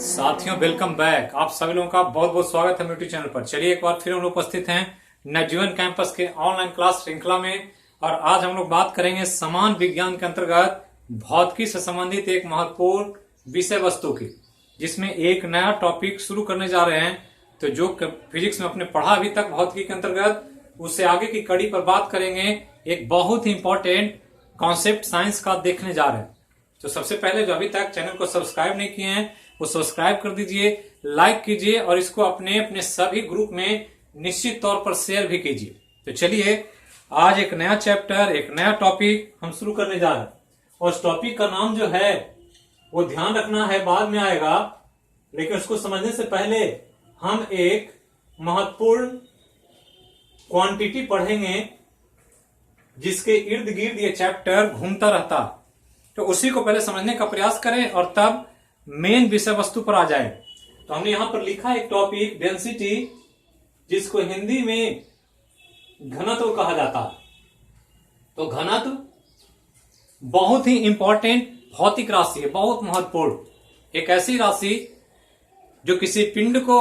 साथियों welcome back. आप सभी लोगों का बहुत बहुत स्वागत है यूट्यूब चैनल पर। चलिए एक बार फिर हम लोग उपस्थित हैं नवजीवन कैंपस के ऑनलाइन क्लास श्रृंखला में और आज हम लोग बात करेंगे समान विज्ञान के अंतर्गत भौतिकी से संबंधित एक महत्वपूर्ण विषय वस्तु की, जिसमें एक नया टॉपिक शुरू करने जा रहे हैं। तो जो फिजिक्स में अपने पढ़ा अभी तक भौतिकी के अंतर्गत, उससे आगे की कड़ी पर बात करेंगे। एक बहुत ही इंपॉर्टेंट कॉन्सेप्ट साइंस का देखने जा रहे हैं। तो सबसे पहले जो अभी तक चैनल को सब्सक्राइब नहीं किए हैं वो सब्सक्राइब कर दीजिए, लाइक कीजिए और इसको अपने अपने सभी ग्रुप में निश्चित तौर पर शेयर भी कीजिए। तो चलिए आज एक नया चैप्टर, एक नया टॉपिक हम शुरू करने जा रहे हैं और उस टॉपिक का नाम जो है वो ध्यान रखना है, बाद में आएगा, लेकिन उसको समझने से पहले हम एक महत्वपूर्ण क्वांटिटी पढ़ेंगे जिसके इर्द गिर्द ये चैप्टर घूमता रहता। तो उसी को पहले समझने का प्रयास करें और तब मेन विषय वस्तु पर आ जाए। तो हमने यहां पर लिखा एक टॉपिक डेंसिटी, जिसको हिंदी में घनत्व कहा जाता है। तो घनत्व बहुत ही इंपॉर्टेंट भौतिक राशि है, बहुत महत्वपूर्ण। एक ऐसी राशि जो किसी पिंड को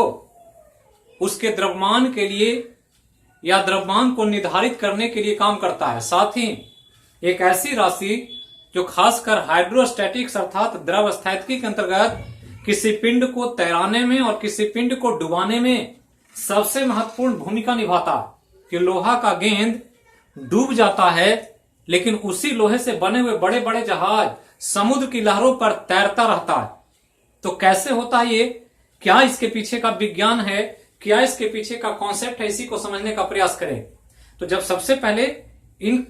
उसके द्रव्यमान के लिए या द्रव्यमान को निर्धारित करने के लिए काम करता है। साथ ही एक ऐसी राशि जो खासकर हाइड्रोस्टैटिक्स अर्थात द्रव स्थैतिकी के अंतर्गत किसी पिंड को तैराने में और किसी पिंड को डुबाने में सबसे महत्वपूर्ण भूमिका निभाता है। कि लोहा का गेंद डूब जाता है, लेकिन उसी लोहे से बने हुए बड़े बड़े जहाज समुद्र की लहरों पर तैरता रहता है। तो कैसे होता है ये, क्या इसके पीछे का विज्ञान है, क्या इसके पीछे का कॉन्सेप्ट है, इसी को समझने का प्रयास करें। तो जब सबसे पहले इन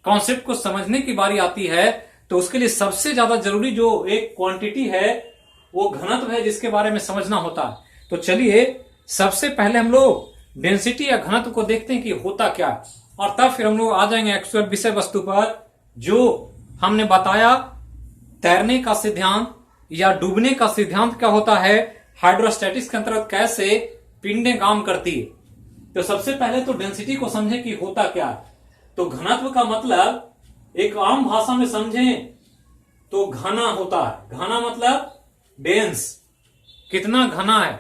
कॉन्सेप्ट को समझने की बारी आती है तो उसके लिए सबसे ज्यादा जरूरी जो एक क्वांटिटी है वो घनत्व है, जिसके बारे में समझना होता है। तो चलिए सबसे पहले हम लोग डेंसिटी या घनत्व को देखते हैं कि होता क्या है, और तब फिर हम लोग आ जाएंगे एक्चुअल विषय वस्तु पर। जो हमने बताया तैरने का सिद्धांत या डूबने का सिद्धांत क्या होता है, हाइड्रोस्टैटिक्स के अंतर्गत कैसे पिंडें काम करती है। तो सबसे पहले तो डेंसिटी को समझे कि होता क्या है। तो घनत्व का मतलब एक आम भाषा में समझें तो घना होता है। घना मतलब डेंस, कितना घना है,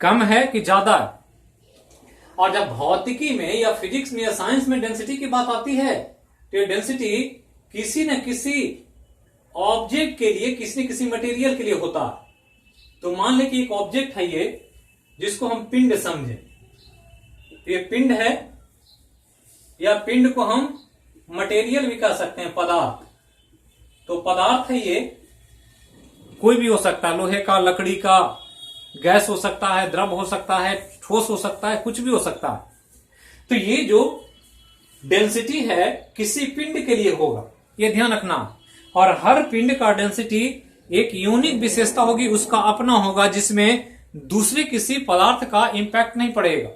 कम है कि ज्यादा है। और जब भौतिकी में या फिजिक्स में या साइंस में डेंसिटी की बात आती है तो ये डेंसिटी किसी न किसी ऑब्जेक्ट के लिए, किसी न किसी मटेरियल के लिए होता है। तो मान ले कि एक ऑब्जेक्ट है ये, जिसको हम पिंड समझें। ये पिंड है या पिंड को हम मटेरियल भी कह सकते हैं, पदार्थ। तो पदार्थ है ये, कोई भी हो सकता है, लोहे का, लकड़ी का, गैस हो सकता है, द्रव हो सकता है, ठोस हो सकता है, कुछ भी हो सकता है। तो ये जो डेंसिटी है किसी पिंड के लिए होगा, ये ध्यान रखना। और हर पिंड का डेंसिटी एक यूनिक विशेषता होगी, उसका अपना होगा, जिसमें दूसरे किसी पदार्थ का इंपैक्ट नहीं पड़ेगा।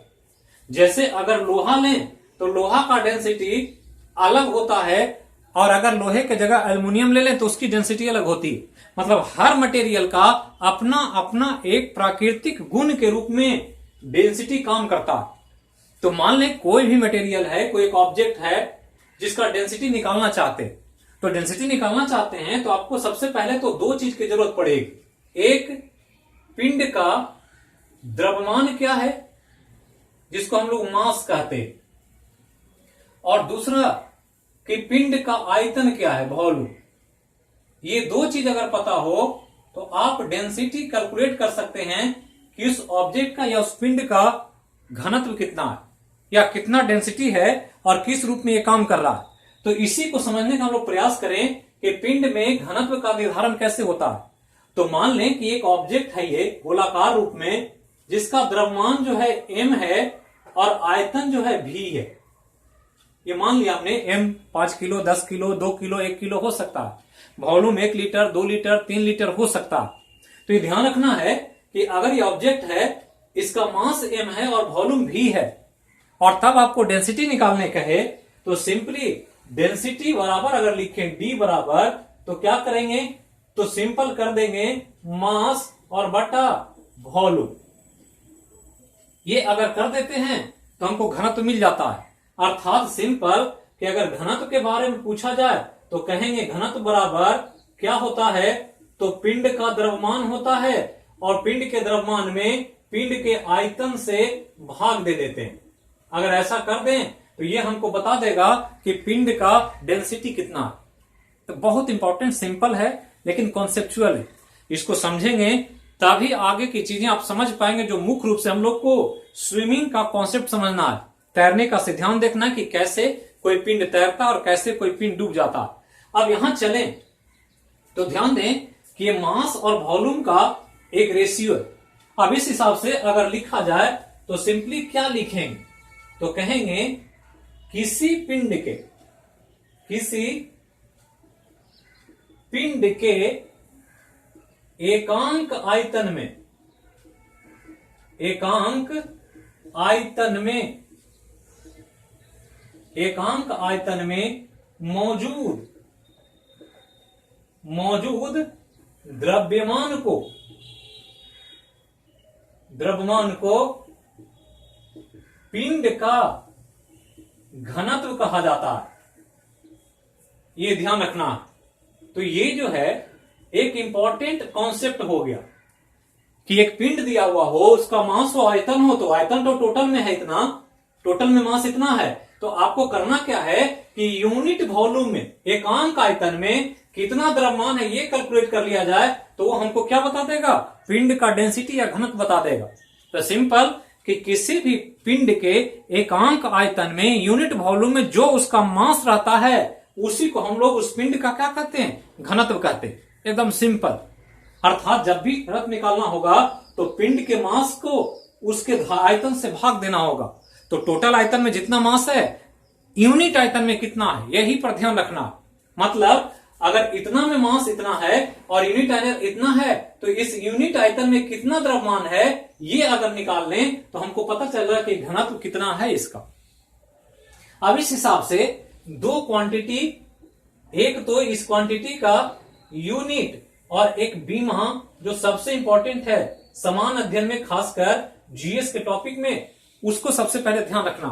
जैसे अगर लोहा लें तो लोहा का डेंसिटी अलग होता है, और अगर लोहे के जगह एल्युमिनियम ले लें तो उसकी डेंसिटी अलग होती है। मतलब हर मटेरियल का अपना अपना एक प्राकृतिक गुण के रूप में डेंसिटी काम करता है। तो मान लें कोई भी मटेरियल है, कोई एक ऑब्जेक्ट है जिसका डेंसिटी निकालना चाहते हैं। तो डेंसिटी निकालना चाहते हैं तो आपको सबसे पहले तो दो चीज की जरूरत पड़ेगी। एक, पिंड का द्रव्यमान क्या है, जिसको हम लोग मास कहते हैं, और दूसरा कि पिंड का आयतन क्या है, वॉल्यूम। ये दो चीज अगर पता हो तो आप डेंसिटी कैलकुलेट कर सकते हैं कि उस ऑब्जेक्ट का या उस पिंड का घनत्व कितना है या कितना डेंसिटी है और किस रूप में ये काम कर रहा है। तो इसी को समझने का हम लोग प्रयास करें कि पिंड में घनत्व का निर्धारण कैसे होता है। तो मान लें कि एक ऑब्जेक्ट है ये गोलाकार रूप में, जिसका द्रव्यमान जो है m है और आयतन जो है v है। ये मान लिया हमने m 5 kilo, 10 kilo, 2 kilo, 1 kilo हो सकता है, वॉल्यूम 1 लीटर, 2 लीटर, 3 लीटर हो सकता है। तो ये ध्यान रखना है कि अगर ये ऑब्जेक्ट है, इसका मास m है और वॉल्यूम v है, और तब आपको डेंसिटी निकालने कहे तो सिंपली डेंसिटी बराबर अगर लिखें d बराबर, तो क्या करेंगे, तो सिंपल कर देंगे मास और बटा वॉल्यूम। ये अगर कर देते हैं तो हमको घनत्व मिल जाता है। अर्थात सिंपल कि अगर घनत्व के बारे में पूछा जाए तो कहेंगे घनत्व बराबर क्या होता है, तो पिंड का द्रव्यमान होता है और पिंड के द्रव्यमान में पिंड के आयतन से भाग दे देते हैं। अगर ऐसा कर दें तो ये हमको बता देगा कि पिंड का डेंसिटी कितना है। तो बहुत इंपॉर्टेंट, सिंपल है लेकिन कॉन्सेप्चुअल है। इसको समझेंगे तभी आगे की चीजें आप समझ पाएंगे। जो मुख्य रूप से हम लोग को स्विमिंग का कॉन्सेप्ट समझना है, तैरने का ध्यान देखना है कि कैसे कोई पिंड तैरता और कैसे कोई पिंड डूब जाता। अब यहां चलें तो ध्यान दें कि ये मास और वॉल्यूम का एक रेशियो है। अब इस हिसाब से अगर लिखा जाए तो सिंपली क्या लिखेंगे, तो कहेंगे किसी पिंड के एकांक आयतन में मौजूद द्रव्यमान को पिंड का घनत्व कहा जाता है। ये ध्यान रखना। तो ये जो है एक इंपॉर्टेंट कॉन्सेप्ट हो गया कि एक पिंड दिया हुआ हो, उसका मास हो, आयतन हो, तो आयतन तो टोटल में है इतना, टोटल में मास इतना है, तो आपको करना क्या है कि यूनिट वॉल्यूम में, एकांक आयतन में कितना द्रव्यमान है ये कैलकुलेट कर लिया जाए तो वो हमको क्या बता देगा, पिंड का डेंसिटी या घनत्व बता देगा। तो सिंपल कि किसी भी पिंड के एकांक आयतन में यूनिट वॉल्यूम में जो उसका मास रहता है उसी को हम लोग उस पिंड का क्या कहते हैं, घनत्व कहते हैं। एकदम सिंपल। अर्थात जब भी घनत्व निकालना होगा तो पिंड के मास को उसके आयतन से भाग देना होगा। तो टोटल आयतन में जितना मास है, यूनिट आयतन में कितना है, यही पर ध्यान रखना। मतलब अगर इतना में मास इतना है और यूनिट आयतन इतना है तो इस यूनिट आयतन में कितना द्रव्यमान है ये अगर निकाल लें तो हमको पता चल रहा है कि घनत्व कितना है इसका। अब इस हिसाब से दो क्वांटिटी, एक तो इस क्वांटिटी का यूनिट और एक बीमा जो सबसे इंपॉर्टेंट है समान अध्ययन में, खासकर जीएस के टॉपिक में, उसको सबसे पहले ध्यान रखना।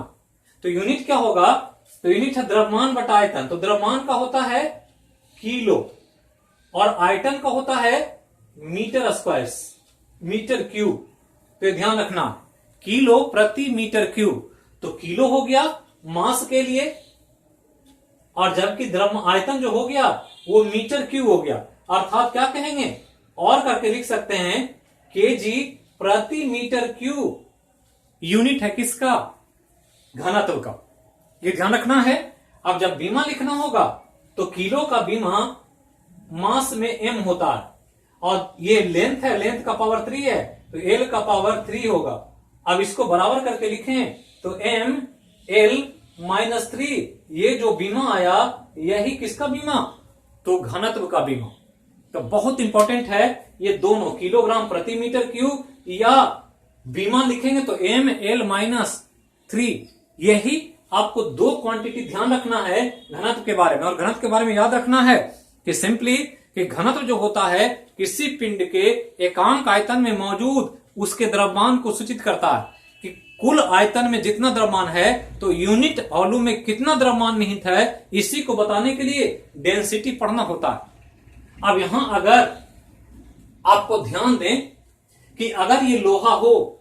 तो यूनिट क्या होगा, तो यूनिट है द्रव्यमान बटा आयतन। तो द्रव्यमान का होता है किलो और आयतन का होता है मीटर स्क्वायर, मीटर क्यूब। तो ध्यान रखना, किलो प्रति मीटर क्यूब। तो किलो हो गया मास के लिए और जबकि द्रव्य आयतन जो हो गया वो मीटर क्यूब हो गया। अर्थात क्या कहेंगे और करके लिख सकते हैं केजी प्रति मीटर क्यूब यूनिट है किसका, घनत्व का। ये ध्यान रखना है। अब जब बीमा लिखना होगा तो किलो का बीमा मास में एम होता है और ये लेंथ है, लेंथ का पावर 3 है तो एल का पावर 3 होगा। अब इसको बराबर करके लिखें तो एम एल माइनस 3, ये जो बीमा आया यही किसका बीमा, तो घनत्व का बीमा। तो बहुत इंपॉर्टेंट है ये दोनों, किलोग्राम प्रति मीटर क्यूब या बीमा लिखेंगे तो एम एल माइनस 3। यही आपको दो क्वांटिटी ध्यान रखना है घनत्व के बारे में। और घनत्व के बारे में याद रखना है कि सिंपली कि घनत्व जो होता है किसी पिंड के एकांक आयतन में मौजूद उसके द्रव्यमान को सूचित करता है कि कुल आयतन में जितना द्रव्यमान है तो यूनिट वॉल्यूम में कितना द्रव्यमान निहित है, इसी को बताने के लिए डेंसिटी पढ़ना होता है। अब यहां अगर आपको ध्यान दें कि अगर ये लोहा हो,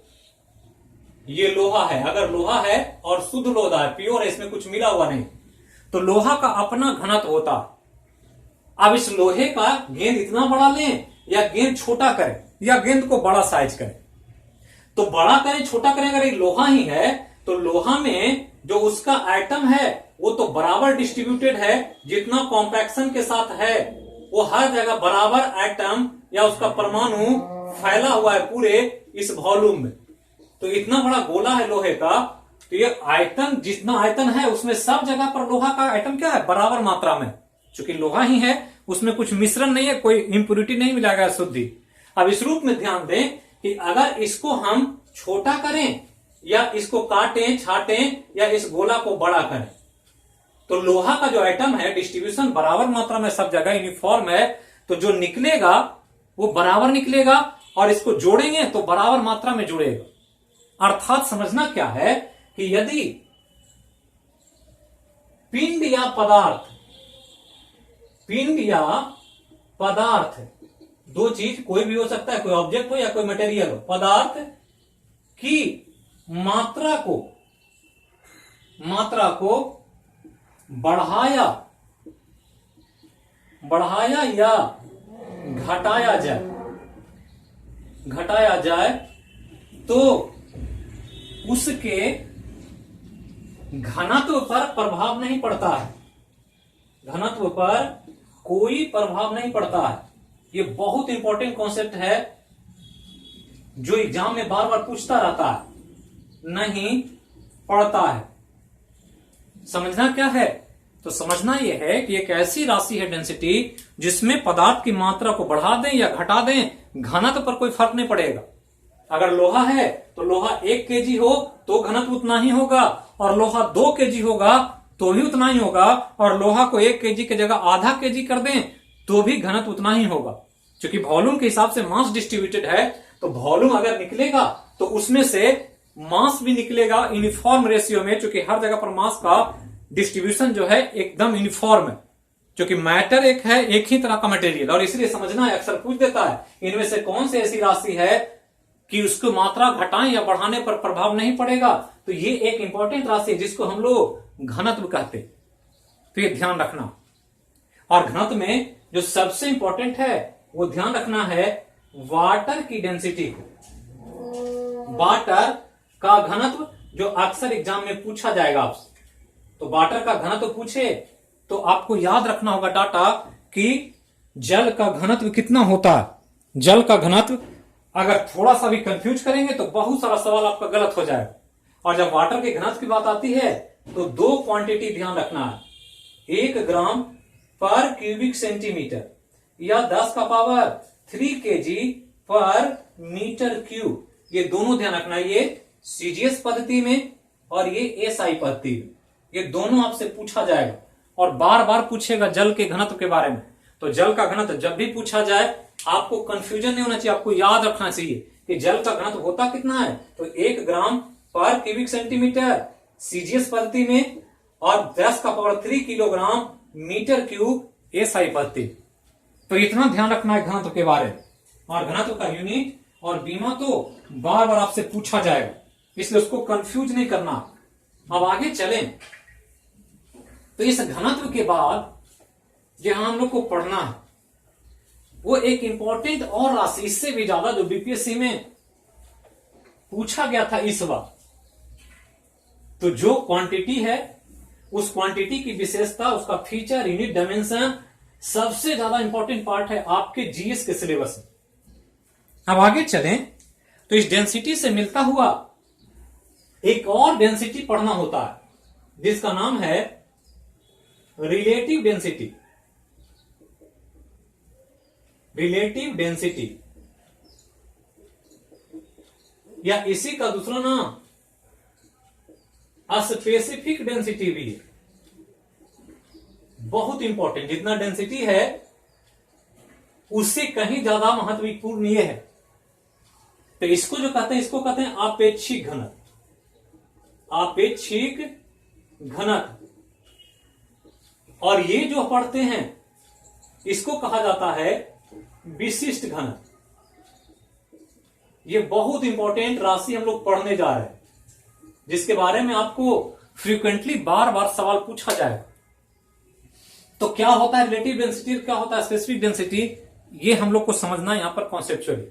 ये लोहा है, अगर लोहा है और शुद्ध लोहा है, प्योर है, इसमें कुछ मिला हुआ नहीं, तो लोहा का अपना घनत्व होता है। अब इस लोहे का गेंद इतना बड़ा लें या गेंद छोटा करें या गेंद को बड़ा साइज करें, तो बड़ा करें छोटा करें, अगर ये लोहा ही है तो लोहा में जो उसका एटम है वो तो बराबर डिस्ट्रीब्यूटेड है, जितना कॉम्पैक्शन के साथ है वो हर जगह बराबर एटम या उसका परमाणु फैला हुआ है पूरे इस वॉल्यूम में। तो इतना बड़ा गोला है लोहे का, तो ये आयतन, जितना आयतन है उसमें सब जगह पर लोहा का आइटम क्या है, बराबर मात्रा में। चूंकि लोहा ही है उसमें कुछ मिश्रण नहीं है, कोई इंप्योरिटी नहीं मिलेगा, शुद्धि। अब इस रूप में ध्यान दें कि अगर इसको हम छोटा करें या इसको काटें छाटें या इस गोला को बड़ा करें तो लोहा का जो आइटम है डिस्ट्रीब्यूशन बराबर मात्रा में सब जगह यूनिफॉर्म है, तो जो निकलेगा वो बराबर निकलेगा और इसको जोड़ेंगे तो बराबर मात्रा में जुड़ेगा। अर्थात समझना क्या है कि यदि पिंड या पदार्थ दो चीज कोई भी हो सकता है, कोई ऑब्जेक्ट हो या कोई मटेरियल हो, पदार्थ की मात्रा को बढ़ाया या घटाया जाए तो उसके घनत्व पर प्रभाव नहीं पड़ता है। घनत्व पर कोई प्रभाव नहीं पड़ता है। ये बहुत इंपॉर्टेंट कॉन्सेप्ट है जो एग्जाम में बार बार पूछता रहता है, नहीं पड़ता है। समझना क्या है? तो समझना यह है कि एक ऐसी राशि है डेंसिटी जिसमें पदार्थ की मात्रा को बढ़ा दें या घटा दें, घनत्व पर कोई फर्क नहीं पड़ेगा। अगर लोहा है तो लोहा 1 kg हो तो घनत्व उतना ही होगा, और लोहा 2 kg होगा तो भी उतना ही होगा, और लोहा को 1 kg की जगह आधा kg कर दें तो भी घनत्व उतना ही होगा। क्योंकि वॉल्यूम के हिसाब से मास डिस्ट्रीब्यूटेड है, तो वॉल्यूम अगर निकलेगा तो उसमें से मास भी निकलेगा यूनिफॉर्म रेशियो में, क्योंकि हर जगह पर मास का डिस्ट्रीब्यूशन जो है एकदम यूनिफॉर्म है। क्योंकि मैटर एक है, एक ही तरह का मटेरियल, और इसलिए समझना है, अक्सर पूछ देता है इनमें से कौन सी ऐसी राशि है कि उसको मात्रा घटाएं या बढ़ाने पर प्रभाव नहीं पड़ेगा। तो ये एक इंपॉर्टेंट राशि है जिसको हम लोग घनत्व कहते। तो ये ध्यान रखना। और घनत्व में जो सबसे इंपॉर्टेंट है वो ध्यान रखना है वाटर की डेंसिटी को। वाटर का घनत्व जो अक्सर एग्जाम में पूछा जाएगा आपसे, तो वाटर का घनत्व पूछे तो आपको याद रखना होगा डाटा कि जल का घनत्व कितना होता है। जल का घनत्व अगर थोड़ा सा भी कंफ्यूज करेंगे तो बहुत सारा सवाल आपका गलत हो जाएगा। और जब वाटर के घनत्व की बात आती है तो 2 क्वांटिटी ध्यान रखना है, 1 ग्राम पर क्यूबिक सेंटीमीटर या 10 का पावर 3 kg पर मीटर क्यूब। ये दोनों ध्यान रखना है, ये सीजीएस पद्धति में और ये एसआई पद्धति में, ये दोनों आपसे पूछा जाएगा और बार बार पूछेगा जल के घनत्व के बारे में। तो जल का घनत्व जब भी पूछा जाए आपको कंफ्यूजन नहीं होना चाहिए, आपको याद रखना चाहिए कि जल का घनत्व होता कितना है। तो 1 ग्राम पर क्यूबिक सेंटीमीटर सीजीएस पद्धति में और 10 का power 3 kilogram metre cube SI पद्धति। तो इतना ध्यान रखना है घनत्व के बारे में। और घनत्व का यूनिट और बीमा तो बार बार आपसे पूछा जाएगा, इसलिए उसको कंफ्यूज नहीं करना। अब आगे चलें तो इस घनत्व के बाद जहां हम लोग को पढ़ना है वो एक इंपॉर्टेंट और राशि, इससे भी ज्यादा, जो बीपीएससी में पूछा गया था इस बार। तो जो क्वांटिटी है उस क्वांटिटी की विशेषता, उसका फीचर, यूनिट, डायमेंशन सबसे ज्यादा इंपॉर्टेंट पार्ट है आपके जीएस के सिलेबस में। अब आगे चलें तो इस डेंसिटी से मिलता हुआ एक और डेंसिटी पढ़ना होता है जिसका नाम है रिलेटिव डेंसिटी। रिलेटिव डेंसिटी या इसी का दूसरा नाम स्पेसिफिक डेंसिटी भी है। बहुत इंपॉर्टेंट, जितना डेंसिटी है उससे कहीं ज्यादा महत्वपूर्ण यह है। तो इसको जो कहते हैं, इसको कहते हैं आपेक्षिक घनत्व। आपेक्षिक घनत्व। और ये जो पढ़ते हैं इसको कहा जाता है विशिष्ट घनत्व। ये बहुत इंपॉर्टेंट राशि हम लोग पढ़ने जा रहे हैं जिसके बारे में आपको फ्रीक्वेंटली बार बार सवाल पूछा जाएगा। तो क्या होता है रिलेटिव डेंसिटी, क्या होता है स्पेसिफिक डेंसिटी, ये हम लोग को समझना है यहां पर कॉन्सेप्चुअली।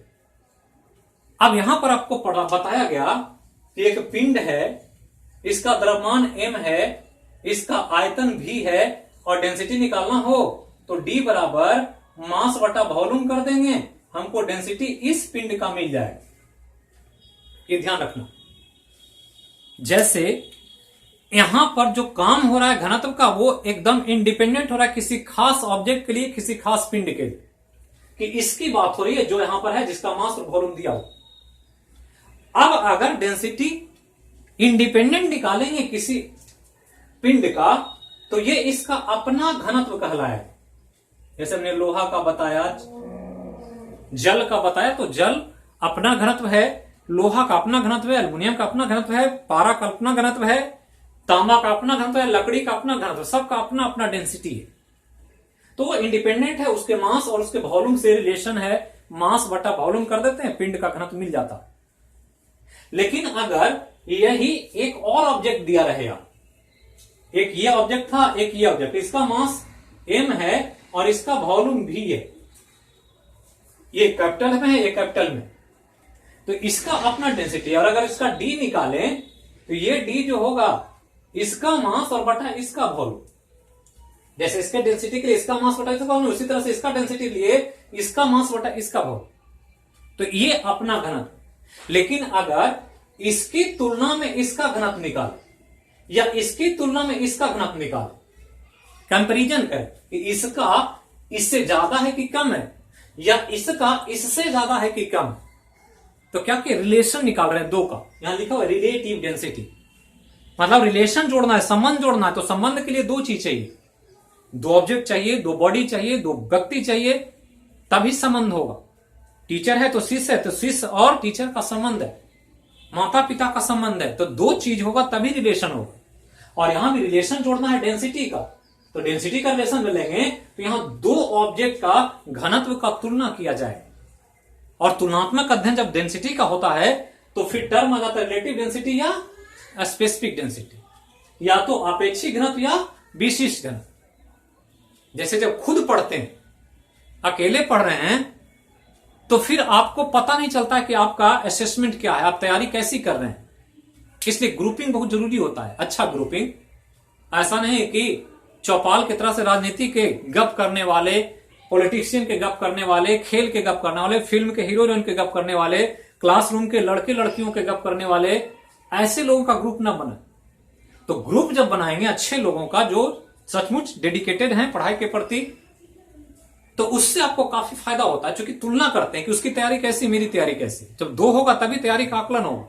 अब यहां पर आपको बताया गया कि एक पिंड है, इसका द्रव्यमान m है, इसका आयतन v है, और डेंसिटी निकालना हो तो d बराबर मास बटा वॉल्यूम कर देंगे, हमको डेंसिटी इस पिंड का मिल जाएगा। ये ध्यान रखना। जैसे यहां पर जो काम हो रहा है घनत्व का वो एकदम इंडिपेंडेंट हो रहा है किसी खास ऑब्जेक्ट के लिए, किसी खास पिंड के लिए, कि इसकी बात हो रही है जो यहां पर है जिसका मास और वॉल्यूम दिया हो। अब अगर डेंसिटी इंडिपेंडेंट निकालेंगे किसी पिंड का तो ये इसका अपना घनत्व कहलाए। जैसे हमने लोहा का बताया, जल का बताया, तो जल अपना घनत्व है, लोहा का अपना घनत्व है, एल्युमिनियम का अपना घनत्व है, पारा का अपना घनत्व है, तांबा का अपना घनत्व है, लकड़ी का अपना घनत्व, सबका अपना अपना डेंसिटी है। तो वो इंडिपेंडेंट है, उसके मास और उसके वॉल्यूम से रिलेशन है, मास बटा वॉल्यूम कर देते हैं, पिंड का घनत्व मिल जाता। लेकिन अगर यही एक और ऑब्जेक्ट दिया रहेगा, एक ये ऑब्जेक्ट था, एक ये ऑब्जेक्ट, इसका मास m है और इसका वॉल्यूम v है, ये कैपिटल में है, ये कैपिटल में, तो इसका अपना डेंसिटी, और अगर इसका d निकालें तो ये d जो होगा इसका मास और बटा इसका वॉल्यूम। जैसे इसके डेंसिटी के लिए इसका मास बटा इसका वॉल्यूम, उसी तरह से इसका डेंसिटी लिए इसका मास बटा इसका वॉल्यूम, तो ये अपना घनत्व। लेकिन अगर इसकी तुलना में इसका घनत्व निकाल या इसकी तुलना में इसका घनत्व निकाल, कंपैरिजन करें कि इसका इससे ज्यादा है कि कम है, या इसका इससे ज्यादा है कि कम, तो क्या कि रिलेशन निकाल रहे हैं दो का। यहां लिखा हुआ रिलेटिव डेंसिटी, मतलब रिलेशन जोड़ना है, संबंध जोड़ना है। तो संबंध के लिए दो चीज चाहिए, दो ऑब्जेक्ट चाहिए, दो बॉडी चाहिए, दो व्यक्ति चाहिए, तभी संबंध होगा। टीचर है तो शिष्य है, तो शिष्य और टीचर का संबंध है, माता पिता का संबंध है, तो दो चीज होगा तभी रिलेशन होगा। और यहां भी रिलेशन जोड़ना है डेंसिटी का, तो डेंसिटी का रिलेशन मिलेंगे, तो यहां दो ऑब्जेक्ट का घनत्व का तुलना किया जाए। और तुलनात्मक अध्ययन जब डेंसिटी का होता है तो फिर टर्म आ जाता है रिलेटिव डेंसिटी या स्पेसिफिक डेंसिटी, या तो अपेक्षिक घनत्व या विशिष्ट घनत्व। जैसे जब खुद पढ़ते हैं, अकेले पढ़ रहे हैं, तो फिर आपको पता नहीं चलता कि आपका असेसमेंट क्या है, आप तैयारी कैसी कर रहे हैं। इसलिए ग्रुपिंग बहुत जरूरी होता है, अच्छा ग्रुपिंग। ऐसा नहीं कि चौपाल की तरह से राजनीति के गप करने वाले, पॉलिटिशियन के गप करने वाले, खेल के गप करने वाले, फिल्म के हीरो हीरोइन के गप करने वाले, क्लासरूम के लड़के लड़कियों के गप करने वाले, ऐसे लोगों का ग्रुप ना बने। तो ग्रुप जब बनाएंगे अच्छे लोगों का जो सचमुच डेडिकेटेड हैं पढ़ाई के प्रति, तो उससे आपको काफी फायदा होता है, क्योंकि तुलना करते हैं कि उसकी तैयारी कैसी, मेरी तैयारी कैसी। जब दो होगा तभी तैयारी का आकलन होगा।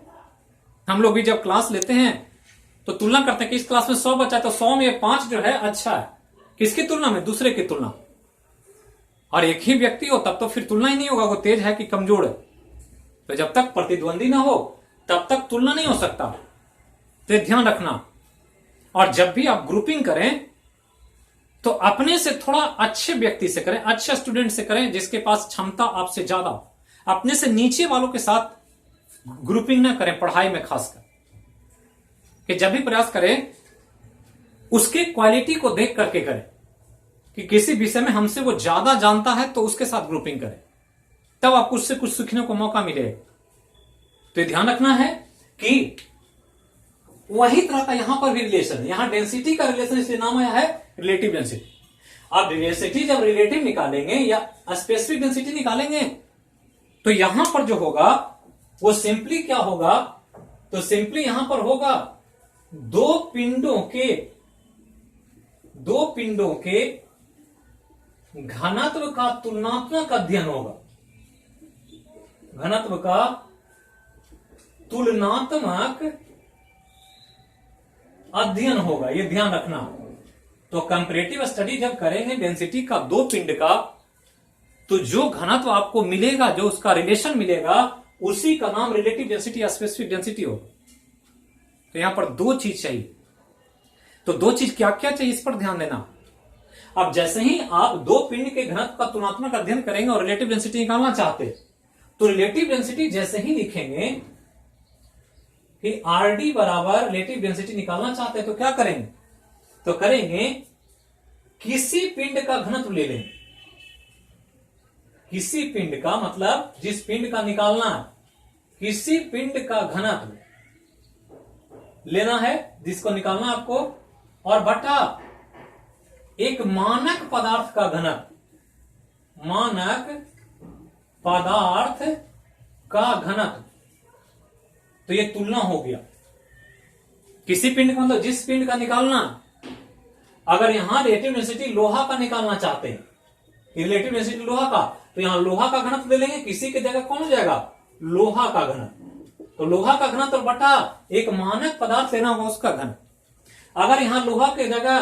हम लोग भी जब क्लास लेते हैं तो तुलना करते हैं कि इस क्लास में 100 बच्चा है तो 100 में 5 जो है अच्छा है, किसकी तुलना में, दूसरे की तुलना। और एक ही व्यक्ति हो तब तो फिर तुलना ही नहीं होगा, वो तेज है कि कमजोर है। तो जब तक प्रतिद्वंदी ना हो तब तक तुलना नहीं हो सकता, तो ध्यान रखना। और जब भी आप ग्रुपिंग करें तो अपने से थोड़ा अच्छे व्यक्ति से करें, अच्छे स्टूडेंट से करें जिसके पास क्षमता आपसे ज्यादा हो। अपने से नीचे वालों के साथ ग्रुपिंग ना करें पढ़ाई में, खासकर कि जब भी प्रयास करें उसके क्वालिटी को देख करके करें, कि किसी विषय में हमसे वो ज्यादा जानता है तो उसके साथ ग्रुपिंग करें, तब आपको उससे कुछ सीखने को मौका मिलेगा। तो ये ध्यान रखना है कि वही तरह का यहां पर भी रिलेशन है। यहां डेंसिटी का रिलेशन इसलिए नाम आया है रिलेटिव डेंसिटी। आप डेंसिटी जब रिलेटिव निकालेंगे या स्पेसिफिक डेंसिटी निकालेंगे तो यहां पर जो होगा वो सिंपली क्या होगा, तो सिंपली यहां पर होगा दो पिंडों के घनत्व का तुलनात्मक अध्ययन होगा, घनत्व का तुलनात्मक अध्ययन होगा, ये ध्यान रखना। तो कंपैरेटिव स्टडी जब करेंगे डेंसिटी का दो पिंड का, तो जो घनत्व आपको मिलेगा, जो उसका रिलेशन मिलेगा, उसी का नाम रिलेटिव डेंसिटी या स्पेसिफिक डेंसिटी होगा। तो यहां पर दो चीज चाहिए, तो दो चीज क्या क्या चाहिए इस पर ध्यान देना। अब जैसे ही आप दो पिंड के घनत्व का तुलनात्मक अध्ययन करेंगे और रिलेटिव डेंसिटी निकालना चाहते हैं, तो रिलेटिव डेंसिटी जैसे ही लिखेंगे कि आरडी बराबर रिलेटिव डेंसिटी निकालना चाहते हैं, तो क्या करेंगे, तो करेंगे किसी पिंड का घनत्व ले लेंगे। किसी पिंड का मतलब जिस पिंड का निकालना है, किसी पिंड का घनत्व लेना है जिसको निकालना आपको, और बटा एक मानक पदार्थ का घनत्व, मानक पदार्थ का घनत्व। तो ये तुलना हो गया। किसी पिंड का मतलब जिस पिंड का निकालना, अगर यहां रिलेटिव डेंसिटी लोहा का निकालना चाहते हैं, रिलेटिव डेंसिटी लोहा का, तो यहां लोहा का घनत्व ले लेंगे, किसी की जगह कौन हो जाएगा, लोहा का घनत्व। तो लोहा का घनत्व बटा एक मानक पदार्थ लेना होगा उसका घनत्व। अगर यहां लोहा की जगह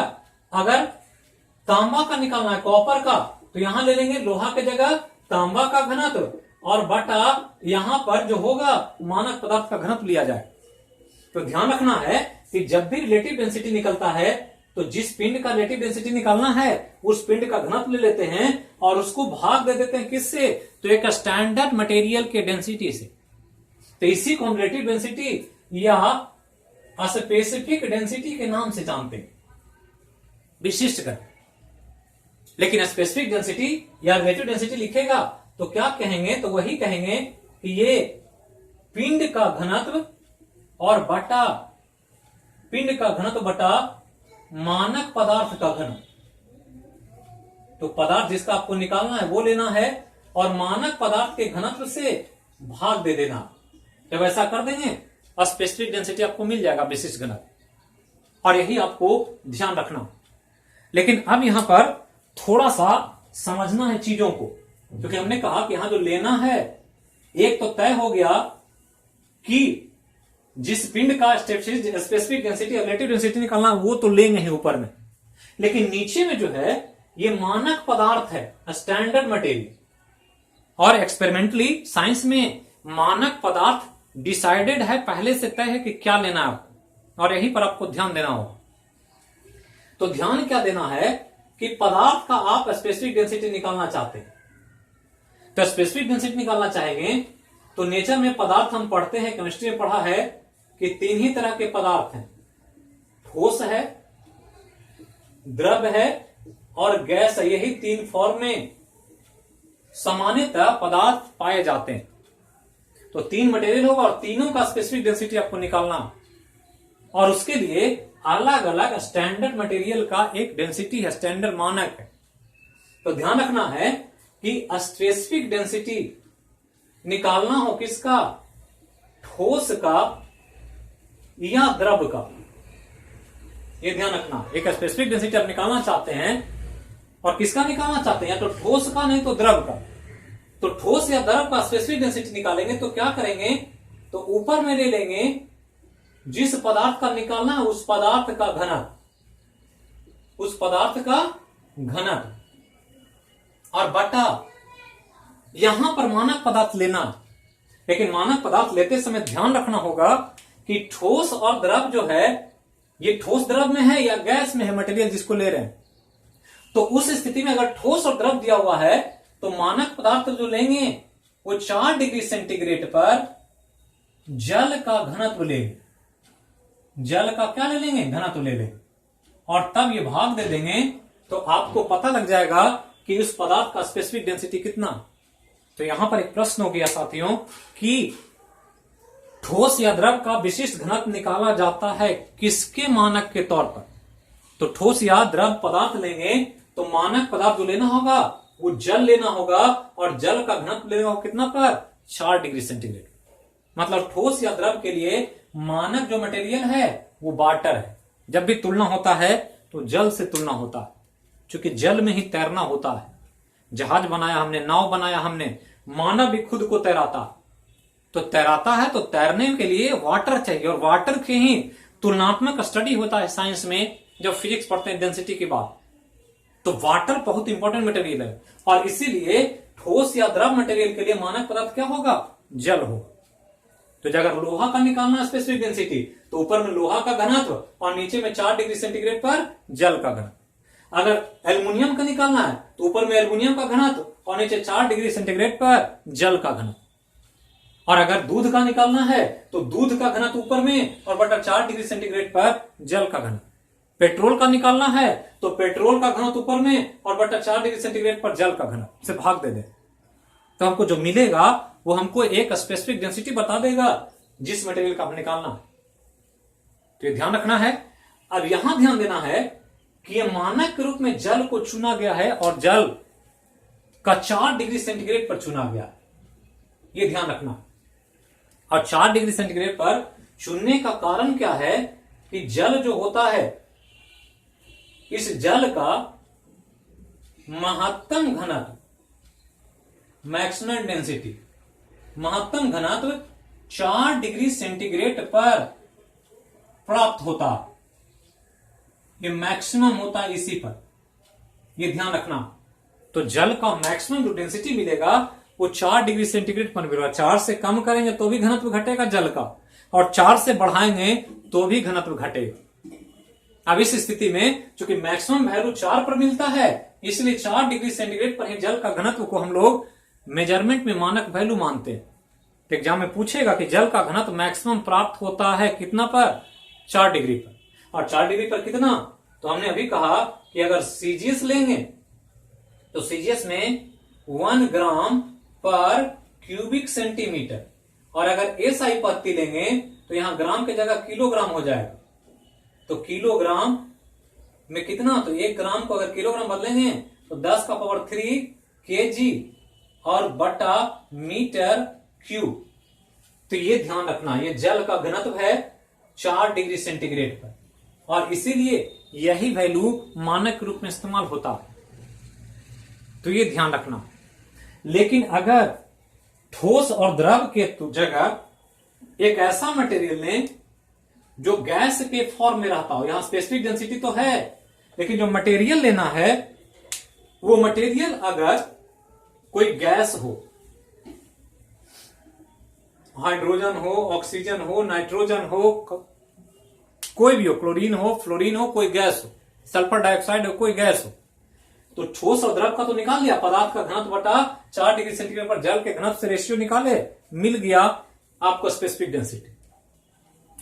अगर तांबा का निकालना है, कॉपर का, तो यहां ले लेंगे लोहा की जगह तांबा का घनत्व, और बटा यहां पर जो होगा मानक पदार्थ का घनत्व लिया जाए। तो ध्यान रखना है कि जब भी रिलेटिव डेंसिटी निकलता है तो जिस पिंड का रिलेटिव डेंसिटी निकालना है उस पिंड का घनत्व ले लेते हैं और उसको भाग दे देते हैं किससे, तो एक स्टैंडर्ड मटेरियल के डेंसिटी से। तो इसी को हम रिलेटिव डेंसिटी या स्पेसिफिक डेंसिटी के नाम से जानते हैं, विशिष्ट घनत्व। लेकिन स्पेसिफिक डेंसिटी या रिलेटिव डेंसिटी लिखेगा तो क्या कहेंगे, तो वही कहेंगे कि ये पिंड का घनत्व और बटा पिंड का घनत्व बटा मानक पदार्थ का घनत्व। तो पदार्थ जिसका आपको निकालना है वो लेना है और मानक पदार्थ के घनत्व से भाग दे देना। जब ऐसा कर देंगे स्पेसिफिक डेंसिटी आपको मिल जाएगा, विशिष्ट घनत्व। और यही आपको ध्यान रखना। लेकिन अब यहां पर थोड़ा सा समझना है चीजों को, क्योंकि हमने कहा कि यहां जो लेना है, एक तो तय हो गया कि जिस पिंड का स्पेसिफिक डेंसिटी रिलेटिव डेंसिटी निकालना वो तो लेंगे ही ऊपर में, लेकिन नीचे में जो है ये मानक पदार्थ है, स्टैंडर्ड मटेरियल। और एक्सपेरिमेंटली साइंस में मानक पदार्थ डिसाइडेड है, पहले से तय है कि क्या लेना है आपको, और यहीं पर आपको ध्यान देना होगा। तो ध्यान क्या देना है कि पदार्थ का आप स्पेसिफिक डेंसिटी निकालना चाहते हैं, तो स्पेसिफिक डेंसिटी निकालना चाहेंगे तो नेचर में पदार्थ हम पढ़ते हैं, केमिस्ट्री में पढ़ा है कि 3 ही तरह के पदार्थ हैं, ठोस है, द्रव है और गैस है। यही 3 फॉर्म में सामान्यतः पदार्थ पाए जाते हैं। तो 3 मटेरियल होगा और तीनों का स्पेसिफिक डेंसिटी आपको निकालना, और उसके लिए अलग अलग स्टैंडर्ड मटेरियल का एक डेंसिटी है, स्टैंडर्ड मानक है। तो ध्यान रखना है कि स्पेसिफिक डेंसिटी निकालना हो किसका, ठोस का या द्रव का, ये ध्यान रखना। एक स्पेसिफिक डेंसिटी आप निकालना चाहते हैं और किसका निकालना चाहते हैं, या तो ठोस का नहीं तो द्रव का। तो ठोस या द्रव का स्पेसिफिक डेंसिटी निकालेंगे तो क्या करेंगे, तो ऊपर में ले लेंगे जिस पदार्थ का निकालना है उस पदार्थ का घनत्व, उस पदार्थ का घनत्व, और बटा यहां पर मानक पदार्थ लेना। लेकिन मानक पदार्थ लेते समय ध्यान रखना होगा कि ठोस और द्रव जो है, ये ठोस द्रव में है या गैस में है मटेरियल जिसको ले रहे हैं। तो उस स्थिति में अगर ठोस और द्रव दिया हुआ है तो मानक पदार्थ जो लेंगे वो 4 डिग्री सेंटीग्रेड पर जल का घनत्व लेंगे। जल का क्या ले लेंगे, घनत्व ले लेंगे, और तब ये भाग दे देंगे तो आपको पता लग जाएगा कि उस पदार्थ का स्पेसिफिक डेंसिटी कितना। तो यहां पर एक प्रश्न हो गया साथियों कि ठोस या द्रव का विशिष्ट घनत्व निकाला जाता है किसके मानक के तौर पर। तो ठोस या द्रव पदार्थ लेंगे तो मानक पदार्थ जो लेना होगा वो जल लेना होगा, और जल का घनत्व लेना होगा कितना पर, 4 डिग्री सेंटीग्रेड। मतलब ठोस या द्रव के लिए मानक जो मटेरियल है वो वाटर है। जब भी तुलना होता है तो जल से तुलना होता है, क्योंकि जल में ही तैरना होता है। जहाज बनाया हमने, नाव बनाया हमने, मानव भी खुद को तैराता, तो तैराता है तो तैरने के लिए वाटर चाहिए, और वाटर के ही तुलनात्मक स्टडी होता है साइंस में जब फिजिक्स पढ़ते हैं डेंसिटी की बात। तो वाटर बहुत इंपॉर्टेंट मटेरियल है, और इसीलिए ठोस या द्रव मटेरियल के लिए मानक पदार्थ क्या होगा, जल होगा। तो अगर लोहा का निकालना स्पेसिफिक डेंसिटी तो ऊपर में लोहा का घनत्व और नीचे में 4 डिग्री सेंटीग्रेड पर जल का घनत्व। अगर एल्युमिनियम का निकालना है तो ऊपर में एल्युमिनियम का घनत्व और नीचे 4 डिग्री सेंटीग्रेड पर जल का घनत्व। और अगर दूध का निकालना है तो दूध का घनत्व ऊपर में और बटा 4 डिग्री सेंटीग्रेड पर जल का घनत्व। पेट्रोल का निकालना है तो पेट्रोल का घनत्व ऊपर में और बटा 4 डिग्री सेंटीग्रेड पर जल का घनत्व से भाग दे दे, तो हमको जो मिलेगा वो हमको एक स्पेसिफिक डेंसिटी बता देगा जिस मटेरियल का निकालना है। तो ये ध्यान रखना है। अब यहां ध्यान देना है कि ये मानक के रूप में जल को चुना गया है और जल का 4 डिग्री सेंटीग्रेड पर चुना गया है, ये ध्यान रखना। और 4 डिग्री सेंटीग्रेड पर चुनने का कारण क्या है कि जल जो होता है, इस जल का महत्तम घनत्व, मैक्सिमम डेंसिटी, महत्तम घनत्व 4 डिग्री सेंटीग्रेड पर प्राप्त होता है। ये मैक्सिमम होता है इसी पर, ये ध्यान रखना। तो जल का मैक्सिमम जो डेंसिटी मिलेगा वो 4 डिग्री सेंटीग्रेड पर मिलेगा। 4 से कम करेंगे तो भी घनत्व घटेगा जल का, और 4 से बढ़ाएंगे तो भी घनत्व घटेगा। अब इस स्थिति में चूंकि मैक्सिमम वैल्यू 4 पर मिलता है, इसलिए 4 डिग्री सेंटीग्रेड पर ही जल का घनत्व को हम लोग मेजरमेंट में मानक वैल्यू मानते हैं। तो एग्जाम में पूछेगा कि जल का घनत्व मैक्सिमम प्राप्त होता है कितना पर, 4 डिग्री पर। और 4 डिग्री पर कितना, तो हमने अभी कहा कि अगर सीजीएस लेंगे तो सीजीएस में 1 ग्राम पर क्यूबिक सेंटीमीटर, और अगर एसआई पत्ती लेंगे तो यहां ग्राम की जगह किलोग्राम हो जाएगा। तो किलोग्राम में कितना, तो 1 ग्राम को अगर किलोग्राम बदलेंगे तो 10 का पावर 3 केजी और बटा मीटर क्यूब। तो ये ध्यान रखना, ये जल का घनत्व है 4 डिग्री सेंटीग्रेड पर, और इसीलिए यही वैल्यू मानक के रूप में इस्तेमाल होता है। तो ये ध्यान रखना। लेकिन अगर ठोस और द्रव के जगह एक ऐसा मटेरियल लें जो गैस के फॉर्म में रहता हो, यहां स्पेसिफिक डेंसिटी तो है, लेकिन जो मटेरियल लेना है वो मटेरियल अगर कोई गैस हो, हाइड्रोजन हो, ऑक्सीजन हो, नाइट्रोजन हो, कोई भी हो, क्लोरीन हो, फ्लोरीन हो, कोई गैस हो, सल्फर डाइऑक्साइड हो, कोई गैस हो, तो ठोस और द्रव का तो निकाल लिया, पदार्थ का घनत्व बटा 4 डिग्री सेंटीग्रेड पर जल के घनत्व से रेशियो निकाले, मिल गया आपको स्पेसिफिक डेंसिटी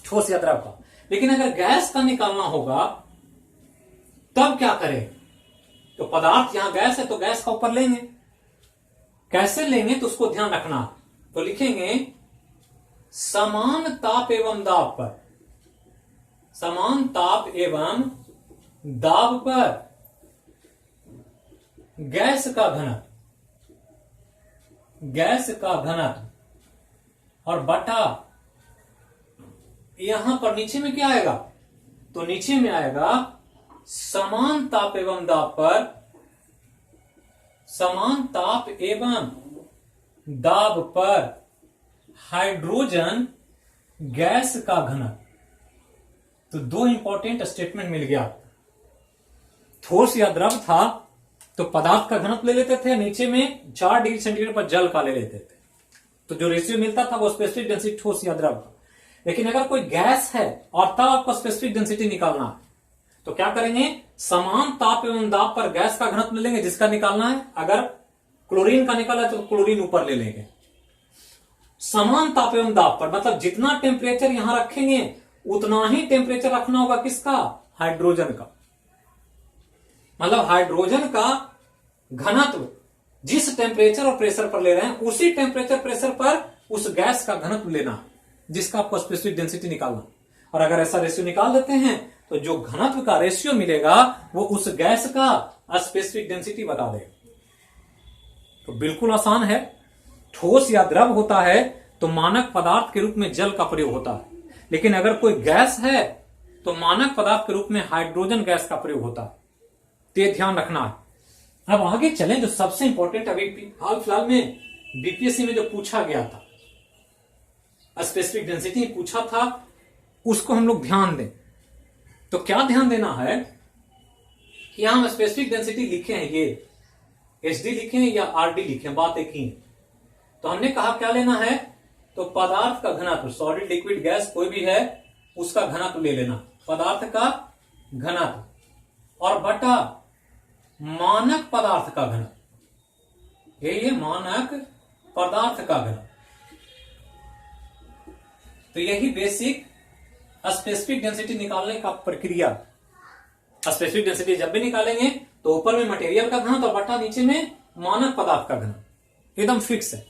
ठोस या द्रव का। लेकिन अगर गैस का निकालना होगा तब क्या करें, तो पदार्थ यहां गैस है तो गैस का ऊपर लेंगे। कैसे लेंगे तो उसको ध्यान रखना। तो लिखेंगे समान ताप एवं दाब पर, समान ताप एवं दाब पर गैस का घनत्व, गैस का घनत्व और बटा, यहां पर नीचे में क्या आएगा, तो नीचे में आएगा समान ताप एवं दाब पर, समान ताप एवं दाब पर हाइड्रोजन गैस का घनत्व। तो 2 इंपॉर्टेंट स्टेटमेंट मिल गया। ठोस या द्रव था तो पदार्थ का घनत्व ले लेते थे, नीचे में 4 डिग्री सेंटीग्रेड पर जल का ले लेते थे, तो जो रेशियो मिलता था वो स्पेसिफिक डेंसिटी ठोस या द्रव का। लेकिन अगर कोई गैस है और तब आपको स्पेसिफिक डेंसिटी निकालना है तो क्या करेंगे, समान ताप एवं दाब पर गैस का घनत्व ले लेंगे जिसका निकालना है। अगर क्लोरीन का निकाला है तो क्लोरीन ऊपर ले लेंगे। समान ताप एवं दाब पर मतलब जितना टेम्परेचर यहां रखेंगे उतना ही टेम्परेचर रखना होगा किसका, हाइड्रोजन का। मतलब हाइड्रोजन का घनत्व जिस टेम्परेचर और प्रेशर पर ले रहे हैं उसी टेम्परेचर प्रेशर पर उस गैस का घनत्व लेना है जिसका आपको स्पेसिफिक डेंसिटी निकालना। और अगर ऐसा रेशियो निकाल देते हैं तो जो घनत्व का रेशियो मिलेगा वो उस गैस का स्पेसिफिक डेंसिटी बता देगा। तो बिल्कुल आसान है। ठोस या द्रव होता है तो मानक पदार्थ के रूप में जल का प्रयोग होता है, लेकिन अगर कोई गैस है तो मानक पदार्थ के रूप में हाइड्रोजन गैस का प्रयोग होता है। तो ये ध्यान रखना है। अब आगे चलें, जो सबसे इंपॉर्टेंट अभी हाल फिलहाल में बीपीएससी में जो पूछा गया था, स्पेसिफिक डेंसिटी पूछा था, उसको हम लोग ध्यान दें। तो क्या ध्यान देना है कि हम स्पेसिफिक डेंसिटी लिखे हैं, ये एचडी लिखे हैं या आरडी लिखे हैं, बात एक ही है। तो हमने कहा क्या लेना है, तो पदार्थ का घनत्व, सॉलिड लिक्विड गैस कोई भी है उसका घनत्व ले लेना, पदार्थ का घनत्व और बटा मानक पदार्थ का घनत्व, ये मानक पदार्थ का घनत्व। तो यही बेसिक स्पेसिफिक डेंसिटी निकालने का प्रक्रिया। स्पेसिफिक डेंसिटी जब भी निकालेंगे तो ऊपर में मटेरियल का घनत्व और बटा नीचे में मानक पदार्थ का घनत्व, एकदम फिक्स है।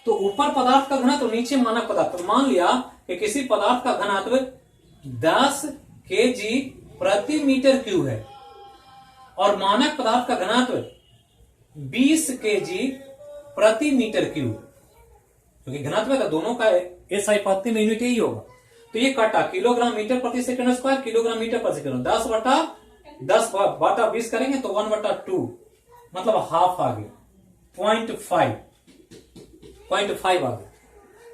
तो ऊपर पदार्थ का घनत्व और नीचे मानक पदार्थ। तो मान लिया कि किसी पदार्थ का घनत्व 10 केजी प्रति मीटर क्यूब है और मानक पदार्थ का घनत्व 20 केजी प्रति मीटर क्यूब, क्योंकि घनत्व का दोनों का एसआई पत्ती में यूनिट यही होगा। तो ये कटा किलोग्राम मीटर प्रति सेकंड स्क्वायर, किलोग्राम मीटर प्रति सेकंड, 10 बटा 20 करेंगे तो 1/2 मतलब हाफ आ गया, 0.5 आ गया।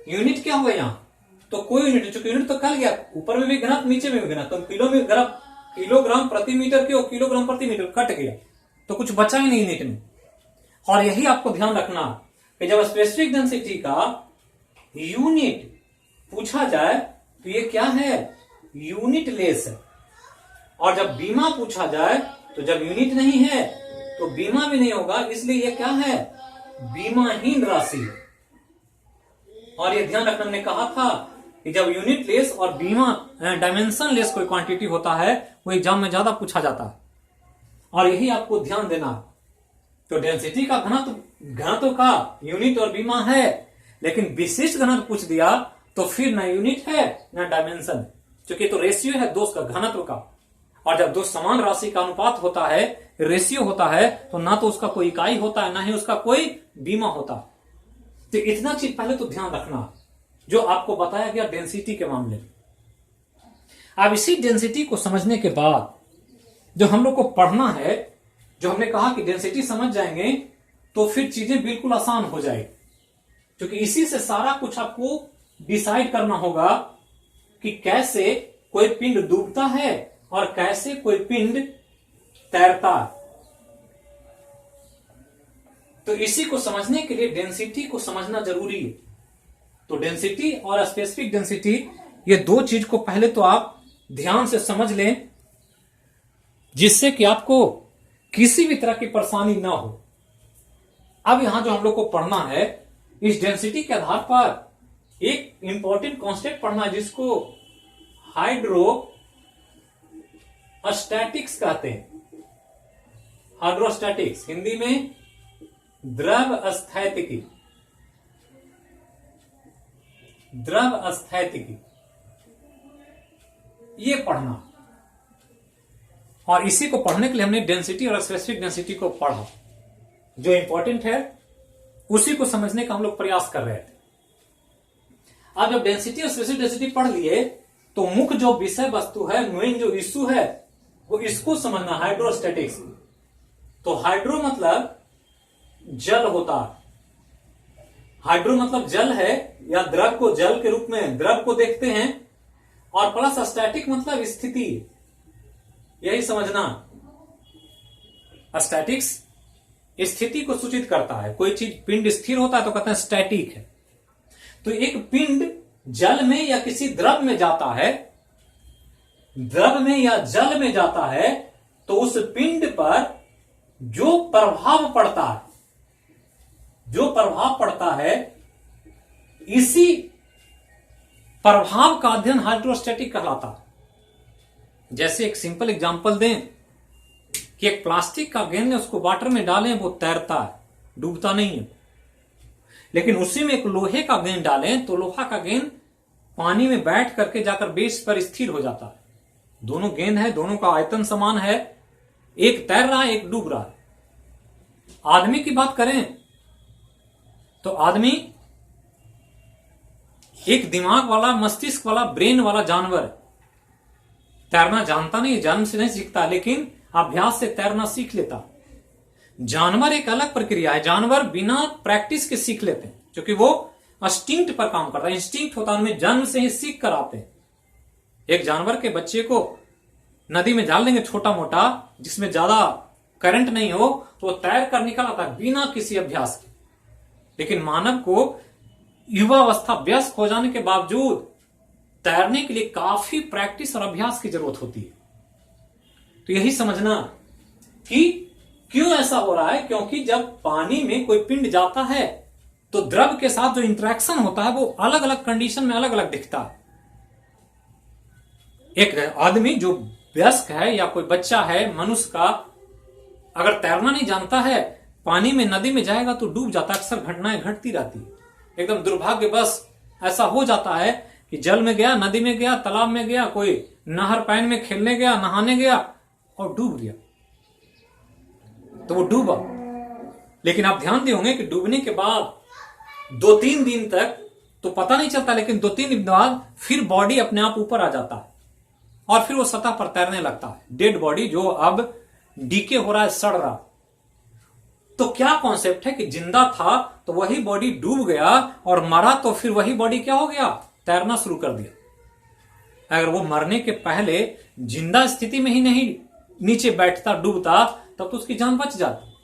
यूनिट क्या हुआ यहाँ, तो कोई यूनिट, चूंकि यूनिट तो कल गया, ऊपर में भी घनत्व नीचे में भी घनत्व, तो किलोग्राम प्रति मीटर क्यों, किलोग्राम प्रति मीटर कट गया तो कुछ बचा ही नहीं यूनिट में। और यही आपको ध्यान रखना कि जब स्पेसिफिक डेंसिटी का यूनिट पूछा जाए तो ये क्या है, यूनिट लेस है। और जब बीमा पूछा जाए तो जब यूनिट नहीं है तो बीमा भी नहीं होगा, इसलिए ये क्या है, बीमाहीन राशि। और ये ध्यान रखना, हमने कहा था कि जब यूनिट लेस और बीमा डायमेंशन लेस कोई क्वांटिटी होता है वो एग्जाम में ज्यादा पूछा जाता है, और यही आपको ध्यान देना। तो डेंसिटी का घनत्व का यूनिट और बीमा है, लेकिन विशिष्ट घनत्व पूछ दिया तो फिर ना यूनिट है ना डायमेंशन, क्योंकि तो रेशियो है दोष का, घनत्व का। और जब दो समान राशि का अनुपात होता है, रेशियो होता है, तो ना तो उसका कोई इकाई होता है ना ही उसका कोई बीमा होता। तो इतना चीज पहले तो ध्यान रखना जो आपको बताया गया डेंसिटी के मामले में। अब इसी डेंसिटी को समझने के बाद जो हम लोग को पढ़ना है, जो हमने कहा कि डेंसिटी समझ जाएंगे तो फिर चीजें बिल्कुल आसान हो जाएगी, क्योंकि इसी से सारा कुछ आपको डिसाइड करना होगा कि कैसे कोई पिंड डूबता है और कैसे कोई पिंड तैरता है। तो इसी को समझने के लिए डेंसिटी को समझना जरूरी है। तो डेंसिटी और स्पेसिफिक डेंसिटी, ये दो चीज को पहले तो आप ध्यान से समझ लें, जिससे कि आपको किसी भी तरह की परेशानी ना हो। अब यहां जो हम लोग को पढ़ना है, इस डेंसिटी के आधार पर एक इंपॉर्टेंट कॉन्सेप्ट पढ़ना है, जिसको हाइड्रोस्टैटिक्स कहते हैं। हाइड्रोस्टैटिक्स हिंदी में द्रव स्थैतिकी, द्रव स्थैतिकी, ये पढ़ना। और इसी को पढ़ने के लिए हमने डेंसिटी और स्पेसिफिक डेंसिटी को पढ़ा, जो इंपॉर्टेंट है उसी को समझने का हम लोग प्रयास कर रहे थे। अब जब डेंसिटी और स्पेसिफिक डेंसिटी पढ़ लिए तो मुख्य जो विषय वस्तु है, मेन जो इश्यू है, वो इसको समझना, हाइड्रोस्टैटिक्स। तो हाइड्रो मतलब जल होता है, हाइड्रो मतलब जल है, या द्रव को जल के रूप में द्रव को देखते हैं, और प्लस स्टैटिक मतलब स्थिति, यही समझना। स्टैटिक्स स्थिति को सूचित करता है, कोई चीज पिंड स्थिर होता है तो कहते हैं स्टैटिक है। तो एक पिंड जल में या किसी द्रव में जाता है, द्रव में या जल में जाता है, तो उस पिंड पर जो प्रभाव पड़ता है, जो प्रभाव पड़ता है, इसी प्रभाव का अध्ययन हाइड्रोस्टैटिक कहलाता है। जैसे एक सिंपल एग्जांपल दें कि एक प्लास्टिक का गेंद है, उसको वाटर में डालें, वो तैरता है, डूबता नहीं है। लेकिन उसी में एक लोहे का गेंद डालें तो लोहा का गेंद पानी में बैठ करके जाकर बेस पर स्थिर हो जाता है। दोनों गेंद है, दोनों का आयतन समान है, एक तैर रहा है, एक डूब रहा है। आदमी की बात करें तो आदमी एक दिमाग वाला, मस्तिष्क वाला, ब्रेन वाला जानवर है। तैरना जानता नहीं, जन्म से नहीं सीखता, लेकिन अभ्यास से तैरना सीख लेता। जानवर एक अलग प्रक्रिया है, जानवर बिना प्रैक्टिस के सीख लेते हैं, क्योंकि वो इंस्टिंक्ट पर काम करता है, इंस्टिंक्ट होता है उनमें, जन्म से ही सीख कर आते हैं। एक जानवर के बच्चे को नदी में डाल देंगे छोटा मोटा, जिसमें ज्यादा करंट नहीं हो, तो वो तैर कर निकल आता है बिना किसी अभ्यास के। लेकिन मानव को युवा अवस्था वयस्क हो जाने के बावजूद तैरने के लिए काफी प्रैक्टिस और अभ्यास की जरूरत होती है। तो यही समझना कि क्यों ऐसा हो रहा है, क्योंकि जब पानी में कोई पिंड जाता है तो द्रव के साथ जो इंटरेक्शन होता है वो अलग अलग कंडीशन में अलग अलग दिखता है। एक आदमी जो वयस्क है या कोई बच्चा है, मनुष्य का, अगर तैरना नहीं जानता है, पानी में, नदी में जाएगा तो डूब जाता है। अक्सर घटनाएं घटती रहती है। एकदम दुर्भाग्यवश ऐसा हो जाता है कि जल में गया, नदी में गया, तालाब में गया, कोई नहर पैन में खेलने गया, नहाने गया और डूब गया, तो वो डूबा। लेकिन आप ध्यान दिए होंगे कि डूबने के बाद 2-3 दिन तक तो पता नहीं चलता, लेकिन 2-3 दिन बाद फिर बॉडी अपने आप ऊपर आ जाता है और फिर वो सतह पर तैरने लगता है। डेड बॉडी जो अब डीके हो रहा है, सड़ रहा। तो क्या कॉन्सेप्ट है कि जिंदा था तो वही बॉडी डूब गया, और मरा तो फिर वही बॉडी क्या हो गया, तैरना शुरू कर दिया। अगर वो मरने के पहले जिंदा स्थिति में ही नहीं नीचे बैठता, डूबता, तब तो उसकी जान बच जाती।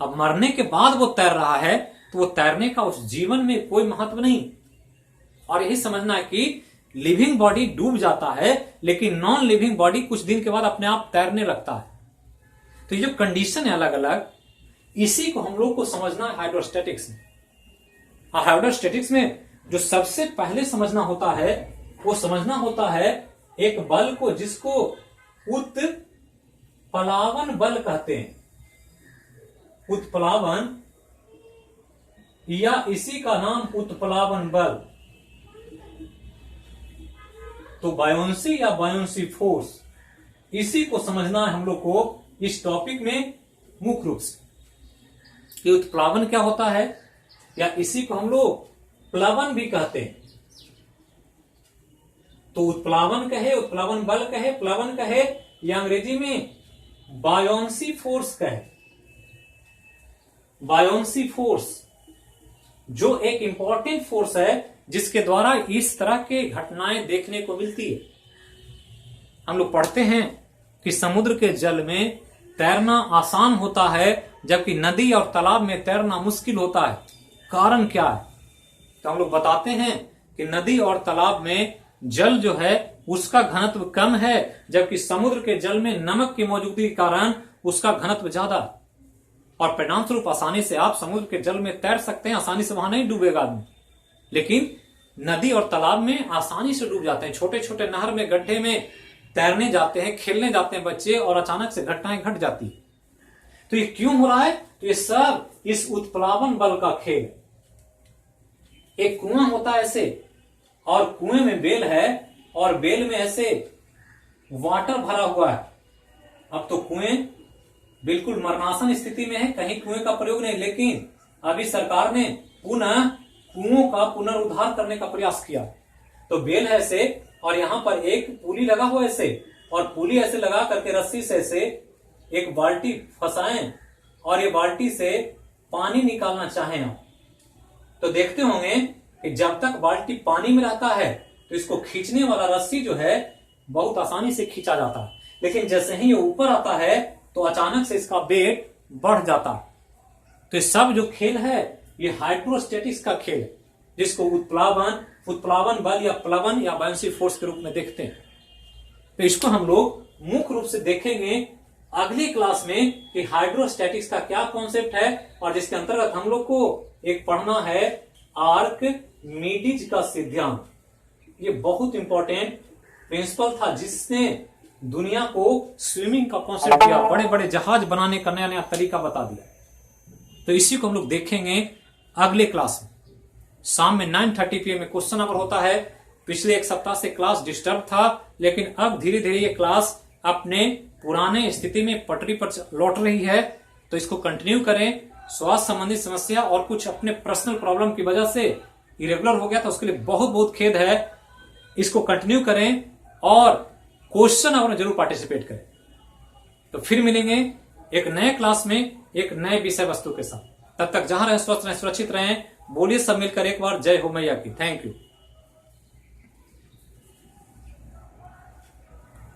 अब मरने के बाद वो तैर रहा है तो वो तैरने का उस जीवन में कोई महत्व नहीं। और यही समझना है कि लिविंग बॉडी डूब जाता है, लेकिन नॉन लिविंग बॉडी कुछ दिन के बाद अपने आप तैरने लगता है। तो ये जो कंडीशन है अलग अलग, इसी को हम लोग को समझना है हाइड्रोस्टैटिक्स में। और हाइड्रोस्टैटिक्स में जो सबसे पहले समझना होता है, वो समझना होता है एक बल को जिसको उत्प्लावन बल कहते हैं। उत्प्लावन या इसी का नाम उत्प्लावन बल। तो बायोंसी या बायोंसी फोर्स, इसी को समझना है हम लोग को इस टॉपिक में मुख्य रूप से। कि उत्प्लावन क्या होता है, या इसी को हम लोग प्लवन भी कहते हैं। तो उत्प्लावन कहे, उत्प्लावन बल कहे, प्लवन कहे, या अंग्रेजी में बायोंसी फोर्स कहे। बायोंसी फोर्स जो एक इंपॉर्टेंट फोर्स है जिसके द्वारा इस तरह के घटनाएं देखने को मिलती है। हम लोग पढ़ते हैं कि समुद्र के जल में तैरना आसान होता है, जबकि नदी और तालाब में तैरना मुश्किल होता है। कारण क्या है? तो हम लोग बताते हैं कि नदी और तालाब में जल जो है उसका घनत्व कम है, जबकि समुद्र के जल में नमक की मौजूदगी के कारण उसका घनत्व ज्यादा। और परिणाम स्वरूप आसानी से आप समुद्र के जल में तैर सकते हैं, आसानी से वहां नहीं डूबेगा आदमी। लेकिन नदी और तालाब में आसानी से डूब जाते हैं। छोटे छोटे नहर में, गड्ढे में तैरने जाते हैं, खेलने जाते हैं बच्चे, और अचानक से घटनाएं घट जाती है। तो ये क्यों हो रहा है? तो ये सब इस उत्प्लावन बल का खेल। एक कुआं होता है ऐसे, और कुएं में बेल है, और बेल में ऐसे वाटर भरा हुआ है। अब तो कुएं बिल्कुल मरणासन स्थिति में है, कहीं कुएं का प्रयोग नहीं, लेकिन अभी सरकार ने पुनः कुओं का पुनरुद्धार करने का प्रयास किया। तो बेल है ऐसे, और यहां पर एक पुली लगा हुआ ऐसे, और पुली ऐसे लगा करके रस्सी से ऐसे एक बाल्टी फंसाएं, और ये बाल्टी से पानी निकालना चाहें आप, तो देखते होंगे कि जब तक बाल्टी पानी में रहता है तो इसको खींचने वाला रस्सी जो है बहुत आसानी से खींचा जाता है। लेकिन जैसे ही ये ऊपर आता है तो अचानक से इसका वेट बढ़ जाता है। तो ये सब जो खेल है ये हाइड्रोस्टैटिक्स का खेल है, जिसको उत्प्लावन बल या प्लवन या बायोंसी फोर्स के रूप में देखते हैं। तो इसको हम लोग मुख्य रूप से देखेंगे अगली क्लास में कि हाइड्रोस्टैटिक्स का क्या कॉन्सेप्ट है, और जिसके अंतर्गत हम लोग को एक पढ़ना है आर्किमिडीज का सिद्धांत। ये बहुत इंपॉर्टेंट प्रिंसिपल था जिसने दुनिया को स्विमिंग का कॉन्सेप्ट दिया, बड़े बड़े जहाज बनाने का नया नया तरीका बता दिया। तो इसी को हम लोग देखेंगे अगले क्लास में। शाम में 9:30 PM में क्वेश्चन आवर होता है। पिछले एक सप्ताह से क्लास डिस्टर्ब था, लेकिन अब धीरे धीरे ये क्लास अपने पुराने स्थिति में पटरी पर लौट रही है। तो इसको कंटिन्यू करें। स्वास्थ्य संबंधी समस्या और कुछ अपने पर्सनल प्रॉब्लम की वजह से इरेगुलर हो गया, तो उसके लिए बहुत बहुत खेद है। इसको कंटिन्यू करें और क्वेश्चन आवर में जरूर पार्टिसिपेट करें। तो फिर मिलेंगे एक नए क्लास में एक नए विषय वस्तु के साथ। तब तक जहां रहें स्वस्थ रहें, सुरक्षित रहें। बोलिए सब मिलकर एक बार जय हो मैया की। Thank you.